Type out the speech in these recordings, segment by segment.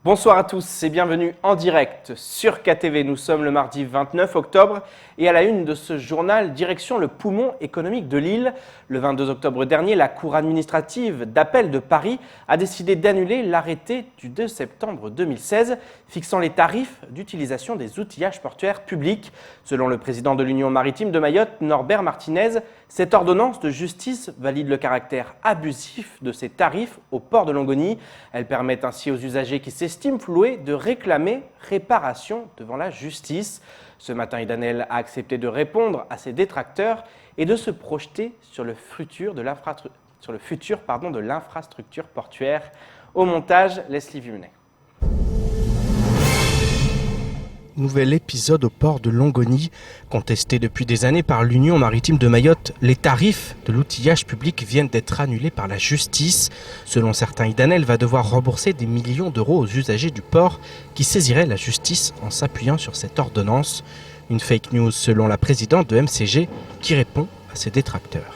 Bonsoir à tous et bienvenue en direct sur KTV. Nous sommes le mardi 29 octobre et à la une de ce journal, direction le poumon économique de Lille. Le 22 octobre dernier, la Cour administrative d'appel de Paris a décidé d'annuler l'arrêté du 2 septembre 2016 fixant les tarifs d'utilisation des outillages portuaires publics. Selon le président de l'Union maritime de Mayotte, Norbert Martinez, cette ordonnance de justice valide le caractère abusif de ces tarifs au port de Longoni. Elle permet ainsi aux usagers qui s'estiment floués de réclamer réparation devant la justice. Ce matin, Idanel a accepté de répondre à ses détracteurs et de se projeter sur le futur de l'infrastructure portuaire. Au montage, Leslie Villenet. Nouvel épisode au port de Longoni. Contesté depuis des années par l'Union maritime de Mayotte, les tarifs de l'outillage public viennent d'être annulés par la justice. Selon certains, Idanel va devoir rembourser des millions d'euros aux usagers du port qui saisiraient la justice en s'appuyant sur cette ordonnance. Une fake news selon la présidente de MCG qui répond à ses détracteurs.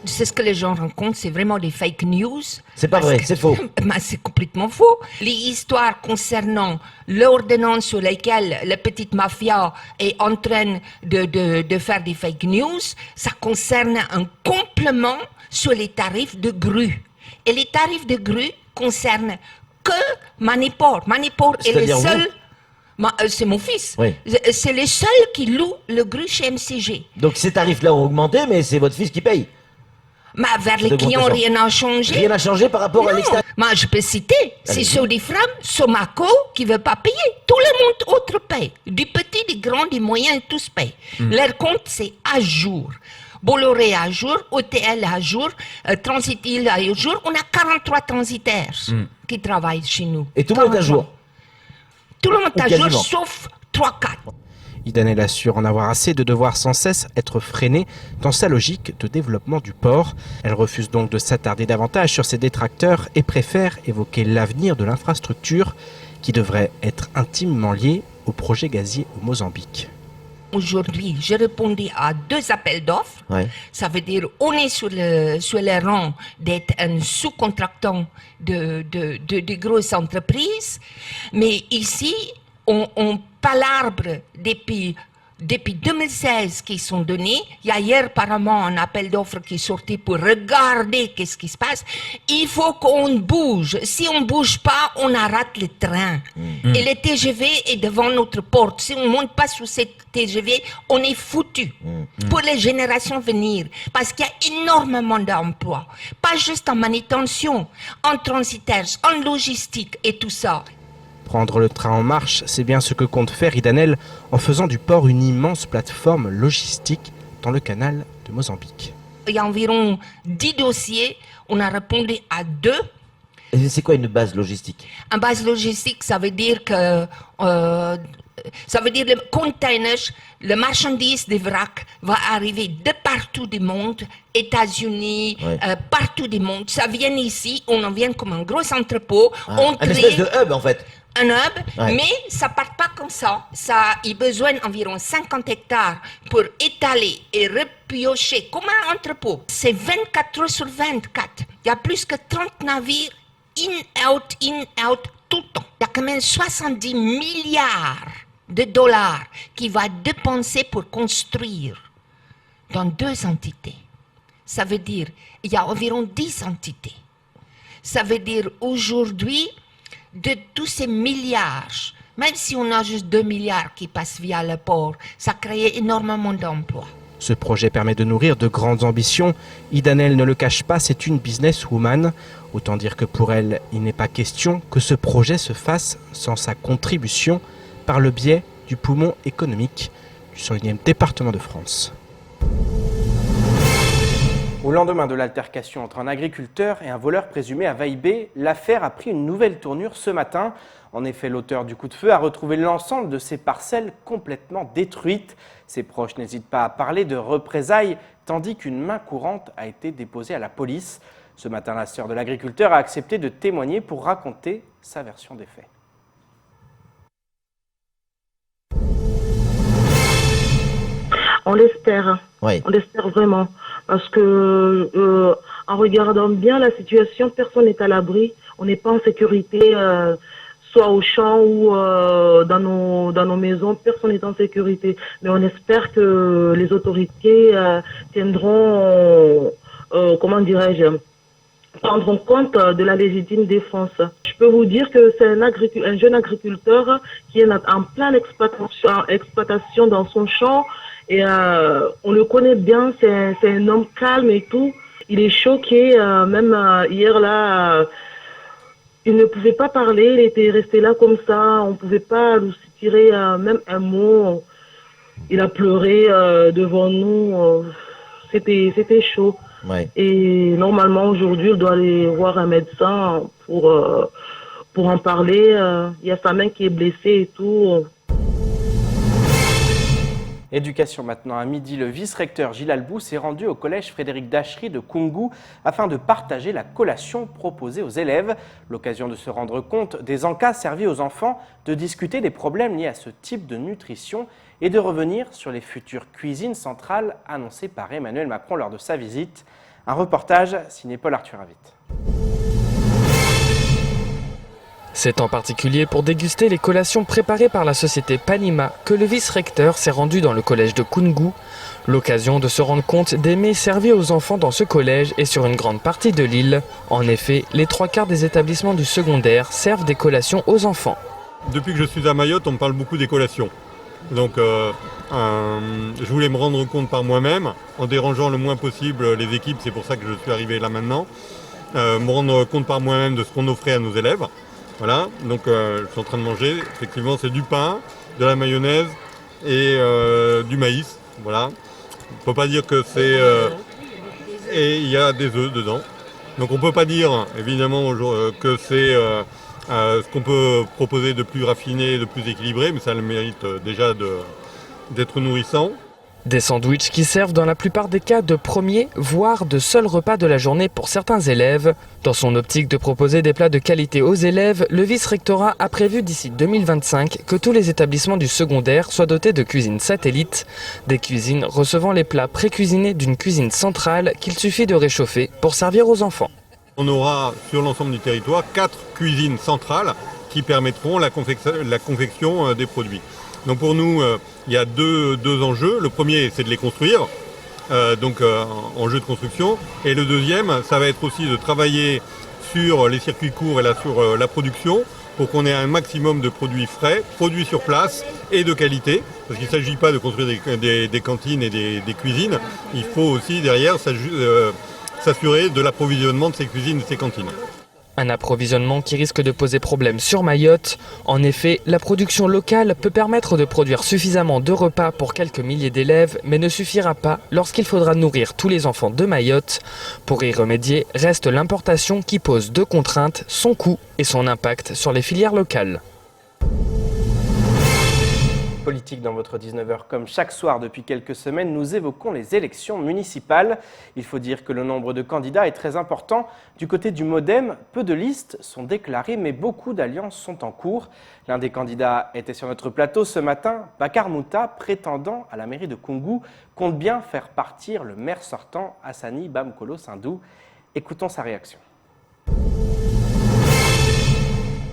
C'est ce que les gens rencontrent, c'est vraiment des fake news. C'est pas vrai, c'est faux. C'est complètement faux. Les histoires concernant l'ordonnance sur laquelle la petite mafia est en train de faire des fake news, ça concerne un complément sur les tarifs de grue. Et les tarifs de grue concernent que Maniport. Maniport est le seul... c'est mon fils. Oui. C'est le seul qui loue le grue chez MCG. Donc ces tarifs-là ont augmenté, mais c'est votre fils qui paye. Mais vers les clients, rien n'a changé. Rien n'a changé par rapport à l'extérieur. Moi, je peux citer, c'est Sodifram, Somaco qui ne veut pas payer. Tout le monde autre paye. Du petit, du grand, du moyen, tous payent. Leur compte, c'est à jour. Bolloré à jour, OTL à jour, Transitil à jour. On a 43 transitaires qui travaillent chez nous. Et tout le monde est à jour. Tout le monde est à quasiment. jour, sauf 3-4. Idanel assure en avoir assez de devoir sans cesse être freinée dans sa logique de développement du port. Elle refuse donc de s'attarder davantage sur ses détracteurs et préfère évoquer l'avenir de l'infrastructure qui devrait être intimement lié au projet gazier au Mozambique. Aujourd'hui, j'ai répondu à 2 appels d'offres. Ouais. Ça veut dire on est sur le rang d'être un sous-contractant de grosses entreprises. Mais ici, on palabre depuis 2016 qui sont donnés. Il y a hier apparemment un appel d'offres qui est sorti pour regarder qu'est-ce qui se passe. Il faut qu'on bouge. Si on ne bouge pas, on arrête le train. Et le TGV est devant notre porte. Si on ne monte pas sur cette TGV, on est foutu pour les générations à venir. Parce qu'il y a énormément d'emplois. Pas juste en manutention, en transitaires, en logistique et tout ça. Prendre le train en marche, c'est bien ce que compte faire Idanel en faisant du port une immense plateforme logistique dans le canal de Mozambique. Il y a environ 10 dossiers, on a répondu à 2. Et c'est quoi une base logistique? Un base logistique, ça veut dire que le container, le marchandise des vracs va arriver de partout du monde, États-Unis, partout du monde. Ça vient ici, on en vient comme un gros entrepôt. On Un espèce de hub en fait. Un hub, mais ça part pas comme ça. Ça a besoin d'environ 50 hectares pour étaler et repiocher comme un entrepôt. C'est 24 heures sur 24. Il y a plus que 30 navires in, out, tout le temps. Il y a quand même 70 milliards de dollars qu'il va dépenser pour construire dans 2 entités. Ça veut dire, il y a environ 10 entités. Ça veut dire aujourd'hui, de tous ces milliards, même si on a juste 2 milliards qui passent via le port, ça crée énormément d'emplois. Ce projet permet de nourrir de grandes ambitions. Idanel ne le cache pas, c'est une businesswoman. Autant dire que pour elle, il n'est pas question que ce projet se fasse sans sa contribution par le biais du poumon économique du 101e département de France. Au lendemain de l'altercation entre un agriculteur et un voleur présumé à Vaïbé, l'affaire a pris une nouvelle tournure ce matin. En effet, l'auteur du coup de feu a retrouvé l'ensemble de ses parcelles complètement détruites. Ses proches n'hésitent pas à parler de représailles, tandis qu'une main courante a été déposée à la police. Ce matin, la sœur de l'agriculteur a accepté de témoigner pour raconter sa version des faits. On l'espère. Oui. On l'espère vraiment. Parce que, en regardant bien la situation, personne n'est à l'abri. On n'est pas en sécurité soit au champ ou dans nos maisons, personne n'est en sécurité. Mais on espère que les autorités tiendront, comment dirais-je, prendront compte de la légitime défense. Je peux vous dire que c'est un jeune agriculteur qui est en pleine exploitation dans son champ et on le connaît bien, c'est un homme calme et tout. Il est choqué, même hier là, il ne pouvait pas parler, il était resté là comme ça, on ne pouvait pas lui tirer même un mot. Il a pleuré devant nous, c'était chaud. Ouais. Et normalement, aujourd'hui, il doit aller voir un médecin pour en parler. Il y a sa main qui est blessée et tout. Éducation maintenant. À midi, le vice-recteur Gilles Albou s'est rendu au collège Frédéric Dachery de Koungou afin de partager la collation proposée aux élèves. L'occasion de se rendre compte des encas servis aux enfants, de discuter des problèmes liés à ce type de nutrition et de revenir sur les futures cuisines centrales annoncées par Emmanuel Macron lors de sa visite. Un reportage signé Paul Arthur Avit. C'est en particulier pour déguster les collations préparées par la société Panima que le vice-recteur s'est rendu dans le collège de Koungou. L'occasion de se rendre compte des mets servis aux enfants dans ce collège et sur une grande partie de l'île. En effet, les 3/4 des établissements du secondaire servent des collations aux enfants. Depuis que je suis à Mayotte, on me parle beaucoup des collations. Donc je voulais me rendre compte par moi-même, en dérangeant le moins possible les équipes, c'est pour ça que je suis arrivé là maintenant, me rendre compte par moi-même de ce qu'on offrait à nos élèves. Voilà, donc je suis en train de manger, effectivement c'est du pain, de la mayonnaise et du maïs, voilà. On ne peut pas dire que c'est... et il y a des œufs dedans. Donc on ne peut pas dire évidemment que c'est ce qu'on peut proposer de plus raffiné, de plus équilibré, mais ça le mérite déjà d'être nourrissant. Des sandwichs qui servent dans la plupart des cas de premier, voire de seul repas de la journée pour certains élèves. Dans son optique de proposer des plats de qualité aux élèves, le vice-rectorat a prévu d'ici 2025 que tous les établissements du secondaire soient dotés de cuisines satellites, des cuisines recevant les plats pré-cuisinés d'une cuisine centrale qu'il suffit de réchauffer pour servir aux enfants. On aura sur l'ensemble du territoire 4 cuisines centrales qui permettront la confection des produits. Donc pour nous, il y a deux enjeux. Le premier, c'est de les construire, enjeu de construction. Et le deuxième, ça va être aussi de travailler sur les circuits courts et sur la production pour qu'on ait un maximum de produits frais, produits sur place et de qualité. Parce qu'il ne s'agit pas de construire des cantines et des cuisines. Il faut aussi derrière s'assurer de l'approvisionnement de ces cuisines et de ces cantines. Un approvisionnement qui risque de poser problème sur Mayotte. En effet, la production locale peut permettre de produire suffisamment de repas pour quelques milliers d'élèves, mais ne suffira pas lorsqu'il faudra nourrir tous les enfants de Mayotte. Pour y remédier, reste l'importation qui pose deux contraintes, son coût et son impact sur les filières locales. Politique dans votre 19h. Comme chaque soir depuis quelques semaines, nous évoquons les élections municipales. Il faut dire que le nombre de candidats est très important. Du côté du MODEM, peu de listes sont déclarées, mais beaucoup d'alliances sont en cours. L'un des candidats était sur notre plateau ce matin. Bakar Mouta, prétendant à la mairie de Koungou, compte bien faire partir le maire sortant, Hassani Bamkolo Sindou. Écoutons sa réaction.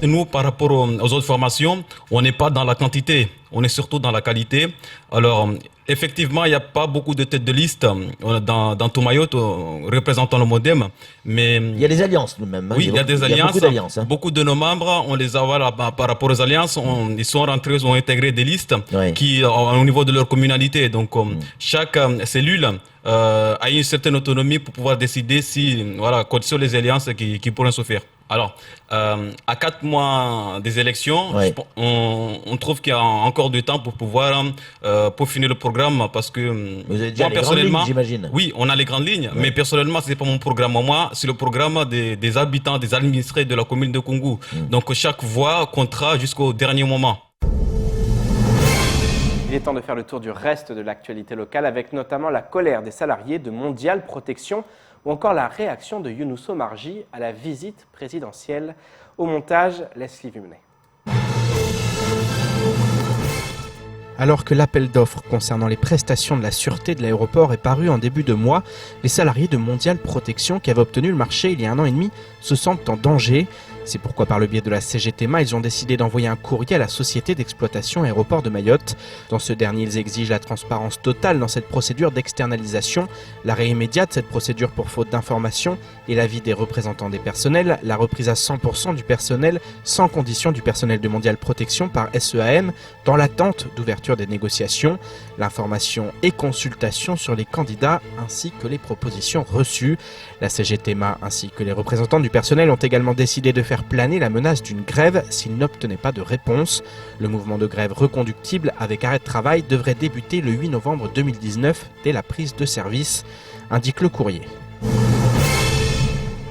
Nous, par rapport aux autres formations, on n'est pas dans la quantité, on est surtout dans la qualité. Alors, effectivement, il n'y a pas beaucoup de têtes de liste dans tout Mayotte représentant le MODEM. Mais il y a des alliances nous-mêmes. Oui, il y a des alliances. Beaucoup d'alliances. Beaucoup de nos membres, on les a par rapport aux alliances, ils sont rentrés, ils ont intégré des listes qui, au niveau de leur communalité. Donc, chaque cellule a une certaine autonomie pour pouvoir décider quelles sont les alliances qui pourraient se faire. Alors, à 4 mois des élections, on trouve qu'il y a encore du temps pour pouvoir peaufiner le programme parce que vous avez déjà les grandes lignes, j'imagine. Oui, on a les grandes lignes, mais personnellement, ce n'est pas mon programme à moi, c'est le programme des habitants, des administrés de la commune de Koungou. Donc, chaque voix comptera jusqu'au dernier moment. Il est temps de faire le tour du reste de l'actualité locale avec notamment la colère des salariés de Mondial Protection ou encore la réaction de Younous Omarji à la visite présidentielle. Au montage, Leslie Vimney. Alors que l'appel d'offres concernant les prestations de la sûreté de l'aéroport est paru en début de mois, les salariés de Mondial Protection qui avaient obtenu le marché il y a 1 an et demi se sentent en danger. C'est pourquoi par le biais de la CGTMA, ils ont décidé d'envoyer un courrier à la Société d'exploitation aéroport de Mayotte. Dans ce dernier, ils exigent la transparence totale dans cette procédure d'externalisation, l'arrêt immédiat de cette procédure pour faute d'information et l'avis des représentants des personnels, la reprise à 100% du personnel sans condition du personnel de Mondial Protection par SEAM dans l'attente d'ouverture des négociations, l'information et consultation sur les candidats ainsi que les propositions reçues. La CGTMA ainsi que les représentants du personnel ont également décidé de faire planer la menace d'une grève s'ils n'obtenaient pas de réponse. Le mouvement de grève reconductible avec arrêt de travail devrait débuter le 8 novembre 2019 dès la prise de service, indique le courrier.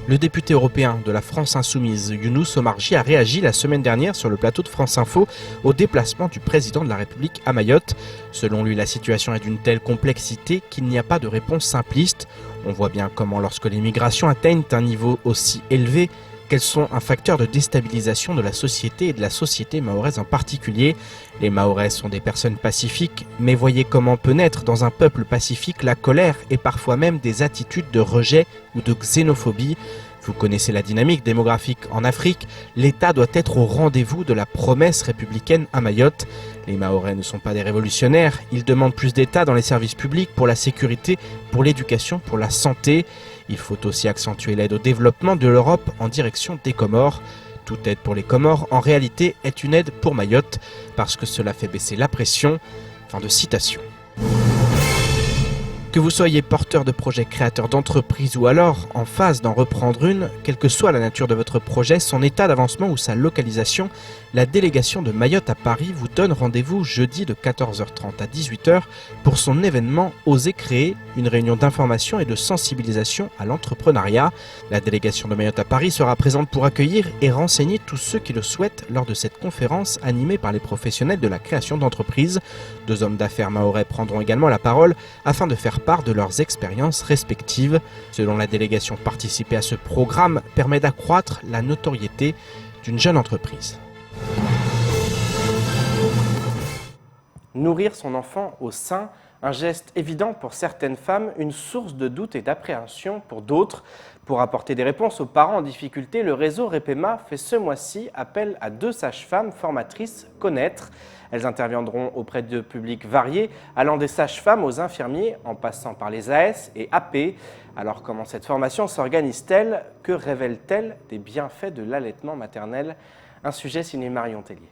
Le député européen de la France Insoumise, Younous Omarjee, a réagi la semaine dernière sur le plateau de France Info au déplacement du président de la République à Mayotte. Selon lui, la situation est d'une telle complexité qu'il n'y a pas de réponse simpliste. On voit bien comment, lorsque les migrations atteignent un niveau aussi élevé, qu'elles sont un facteur de déstabilisation de la société et de la société mahoraise en particulier. Les Mahorais sont des personnes pacifiques, mais voyez comment peut naître dans un peuple pacifique la colère et parfois même des attitudes de rejet ou de xénophobie. Vous connaissez la dynamique démographique en Afrique, l'État doit être au rendez-vous de la promesse républicaine à Mayotte. Les Mahorais ne sont pas des révolutionnaires, ils demandent plus d'État dans les services publics, pour la sécurité, pour l'éducation, pour la santé. Il faut aussi accentuer l'aide au développement de l'Europe en direction des Comores. Toute aide pour les Comores, en réalité, est une aide pour Mayotte, parce que cela fait baisser la pression. Fin de citation. Que vous soyez porteur de projets, créateur d'entreprise ou alors en phase d'en reprendre une, quelle que soit la nature de votre projet, son état d'avancement ou sa localisation, la délégation de Mayotte à Paris vous donne rendez-vous jeudi de 14h30 à 18h pour son événement Oser créer, une réunion d'information et de sensibilisation à l'entrepreneuriat. La délégation de Mayotte à Paris sera présente pour accueillir et renseigner tous ceux qui le souhaitent lors de cette conférence animée par les professionnels de la création d'entreprises. 2 hommes d'affaires mahorais prendront également la parole afin de faire part de leurs expériences respectives. Selon la délégation, participer à ce programme permet d'accroître la notoriété d'une jeune entreprise. Nourrir son enfant au sein, un geste évident pour certaines femmes, une source de doute et d'appréhension pour d'autres. Pour apporter des réponses aux parents en difficulté, le réseau REPEMA fait ce mois-ci appel à 2 sages-femmes formatrices Connaître. Elles interviendront auprès de publics variés, allant des sages-femmes aux infirmiers, en passant par les AS et AP. Alors comment cette formation s'organise-t-elle? Que révèle-t-elle des bienfaits de l'allaitement maternel? Un sujet signé Marion Tellier.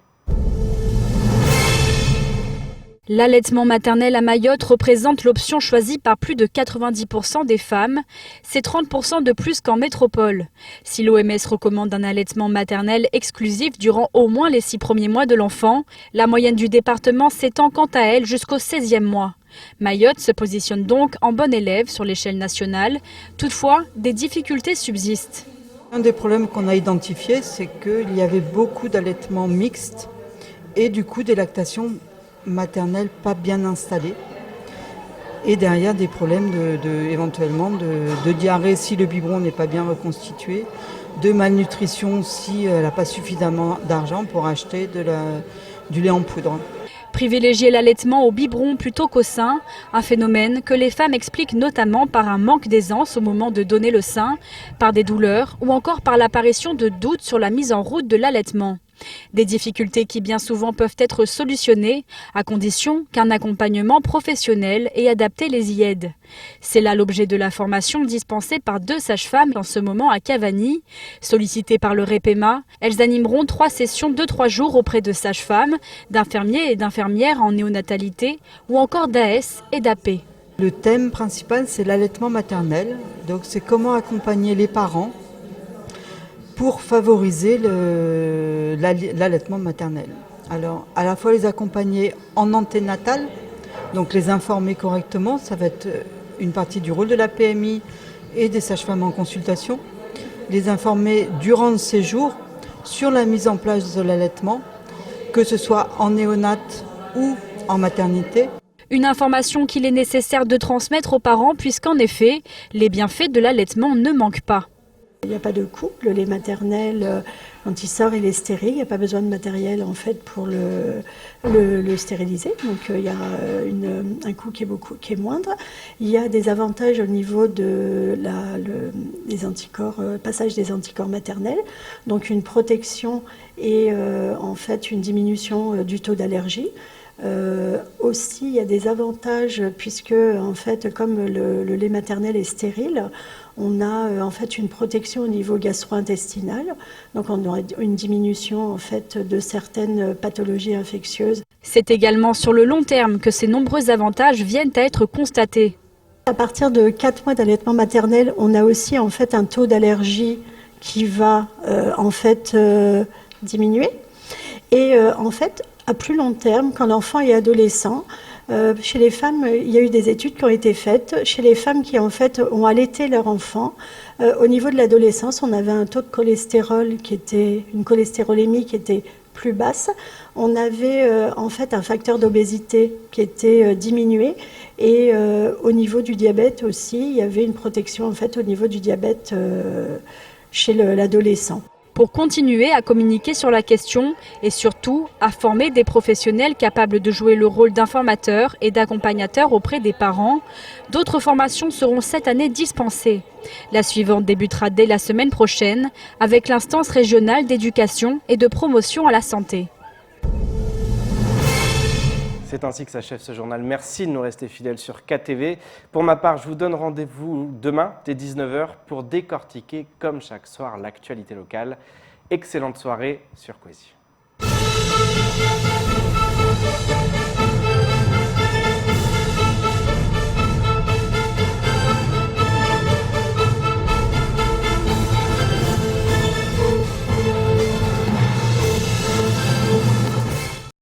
L'allaitement maternel à Mayotte représente l'option choisie par plus de 90% des femmes. C'est 30% de plus qu'en métropole. Si l'OMS recommande un allaitement maternel exclusif durant au moins les 6 premiers mois de l'enfant, la moyenne du département s'étend quant à elle jusqu'au 16e mois. Mayotte se positionne donc en bon élève sur l'échelle nationale. Toutefois, des difficultés subsistent. Un des problèmes qu'on a identifié, c'est qu'il y avait beaucoup d'allaitements mixtes et du coup des lactations maternelle pas bien installée et derrière des problèmes éventuellement de diarrhée si le biberon n'est pas bien reconstitué, de malnutrition si elle n'a pas suffisamment d'argent pour acheter du lait en poudre. Privilégier l'allaitement au biberon plutôt qu'au sein, un phénomène que les femmes expliquent notamment par un manque d'aisance au moment de donner le sein, par des douleurs ou encore par l'apparition de doutes sur la mise en route de l'allaitement. Des difficultés qui bien souvent peuvent être solutionnées à condition qu'un accompagnement professionnel et adapté les y aide. C'est là l'objet de la formation dispensée par 2 sages-femmes en ce moment à Cavani. Sollicitées par le REPEMA, elles animeront 3 sessions de 3 jours auprès de sages-femmes, d'infirmiers et d'infirmières en néonatalité ou encore d'AS et d'AP. Le thème principal, c'est l'allaitement maternel. Donc c'est comment accompagner les parents pour favoriser l'allaitement maternel. Alors, à la fois les accompagner en anténatal, donc les informer correctement, ça va être une partie du rôle de la PMI et des sages-femmes en consultation, les informer durant le séjour sur la mise en place de l'allaitement, que ce soit en néonat ou en maternité. Une information qu'il est nécessaire de transmettre aux parents puisqu'en effet, les bienfaits de l'allaitement ne manquent pas. Il n'y a pas de coût. Le lait maternel, quand il sort, il est stérile. Il n'y a pas besoin de matériel en fait pour le stériliser. Donc il y a un coût qui est moindre. Il y a des avantages au niveau de des anticorps, passage des anticorps maternels. Donc une protection et en fait une diminution du taux d'allergie. Aussi, il y a des avantages puisque en fait, comme le lait maternel est stérile, on a en fait une protection au niveau gastro-intestinal, donc on aura une diminution en fait de certaines pathologies infectieuses. C'est également sur le long terme que ces nombreux avantages viennent à être constatés. À partir de 4 mois d'allaitement maternel, on a aussi en fait un taux d'allergie qui va en fait diminuer. Et en fait, à plus long terme, quand l'enfant est adolescent, chez les femmes, il y a eu des études qui ont été faites. Chez les femmes qui en fait ont allaité leur enfant, au niveau de l'adolescence, on avait un taux de cholestérol une cholestérolémie qui était plus basse. On avait en fait un facteur d'obésité qui était diminué et au niveau du diabète aussi, il y avait une protection en fait au niveau du diabète chez l'adolescent. Pour continuer à communiquer sur la question et surtout à former des professionnels capables de jouer le rôle d'informateurs et d'accompagnateurs auprès des parents, d'autres formations seront cette année dispensées. La suivante débutera dès la semaine prochaine avec l'instance régionale d'éducation et de promotion à la santé. C'est ainsi que s'achève ce journal. Merci de nous rester fidèles sur KTV. Pour ma part, je vous donne rendez-vous demain dès 19h pour décortiquer, comme chaque soir, l'actualité locale. Excellente soirée sur Quasi.